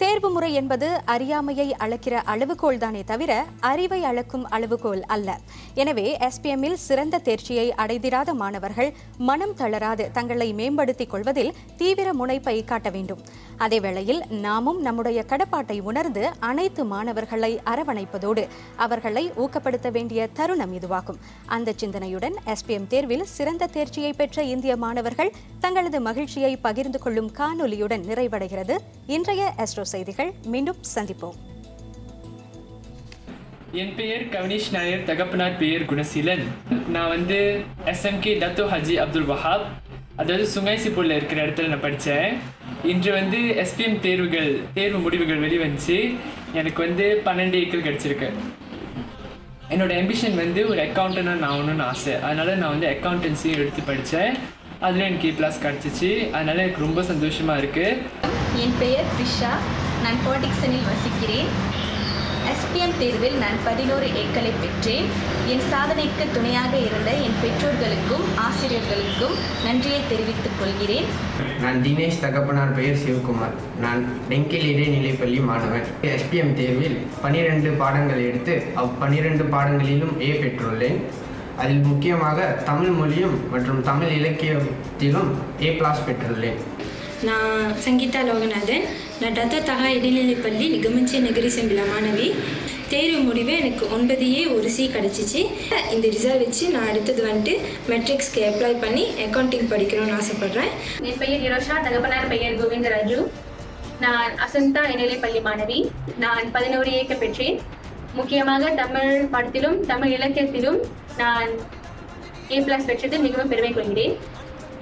தேர்வு முறை என்பது அறியாமையை அளக்கிற அளவுகோல் தானே தவிர அறிவை அளக்கும் அளவுகோல் அல்ல. எனவே SPM-இல் சிறந்த தேர்ச்சியை அடைந்திராத மாணவர்கள் மனம் தளராது தங்களை மேம்படுத்திக் கொள்வதில் தீவிர முனைப்பை காட்ட வேண்டும். அதேவேளையில் நாமும் நம்முடைய கடப்பாட்டை உணர்ந்து அனைத்து மாணவர்களை அரவணைப்பதோடு அவர்களை ஊக்கப்படுத்த வேண்டிய தருணம் இதுவாகும். அந்த சிந்தனையுடன் SPM தேர்வில் சிறந்த தேர்ச்சியை பெற்ற இந்திய மாணவர்கள் தங்களது மகிழ்ச்சியை பகிர்ந்து கொள்ளும் காணொலியுடன் நிறைவடைகிறது இன்றைய ஆஸ்ட்ரோ செய்திகள். மீண்டும் சந்திப்போம். என் பெயர் கவினிஷ் நாயர், தகப்பனார் பெயர் குணசீலன். நான் SMK டத்தோ ஹஜி அப்துல் வஹாப், அதாவது சுங்கைசிப்பூரில் இருக்கிற இடத்துல நான் படித்தேன். இன்று SPM தேர்வு முடிவுகள் வெளிவந்துச்சு. எனக்கு 12 ஏக்கள் கிடச்சிருக்கு. என்னோட ஆம்பிஷன் ஒரு அக்கௌண்டனாக நான் ஆகணும்னு ஆசை. அதனால் நான் அக்கௌண்டன்சியும் எடுத்து படித்தேன். அதில் எனக்கு A+ கிடச்சிச்சு. அதனால் எனக்கு ரொம்ப சந்தோஷமாக இருக்குது. என் பெயர் த்ரிஷா, நான் பாட்டிக்சனில் வசிக்கிறேன். SPM தேர்வில் நான் 11 ஏக்களை பெற்றேன். என் சாதனைக்கு துணையாக இருந்த என் பெற்றோர்களுக்கும் ஆசிரியர்களுக்கும் நன்றியை தெரிவித்துக் கொள்கிறேன். நான் தினேஷ், தகப்பனார் பெயர் சிவகுமார். நான் டெங்கில் இடைநிலைப்பள்ளி மாணவன். SPM தேர்வில் 12 பாடங்கள் எடுத்து 12 பாடங்களிலும் A பெற்றுள்ளேன். அதில் முக்கியமாக தமிழ் மொழியும் மற்றும் தமிழ் இலக்கியத்திலும் A+ பெற்றுள்ளேன். நான் சங்கீதா லோகநாதன். நான் டத்தோ தகா இடைநிலைப்பள்ளி நிகமஞ்சி நகரி செம்பிலா மாணவி. தேர்வு முடிவு எனக்கு 9A 1C கிடச்சிச்சு. இந்த ரிசல்ட் வச்சு நான் அடுத்தது மெட்ரிக்ஸ்க்கு அப்ளை பண்ணி அக்கௌண்டிங் படிக்கணும்னு ஆசைப்பட்றேன். என் பெயர் இரோஷா, தகப்பனார் பெயர் கோவிந்தராஜு. நான் அசந்தா இடைநிலைப்பள்ளி மாணவி. நான் 11 ஏக்கள் பெற்றேன். முக்கியமாக தமிழ் பாடத்திலும் தமிழ் இலக்கியத்திலும் நான் A+ பெற்றது மிகவும் பெருமை கொள்கிறேன்.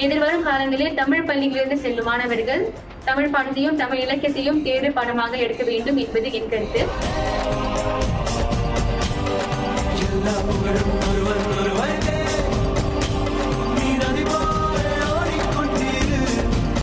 எதிர்வரும் காலங்களில் தமிழ் பள்ளியிலிருந்து செல்லும் மாணவர்கள் தமிழ் பாடத்தையும் தமிழ் இலக்கியத்தையும் தேர்வு பாடமாக எடுக்க வேண்டும் என்பது என் கருத்து.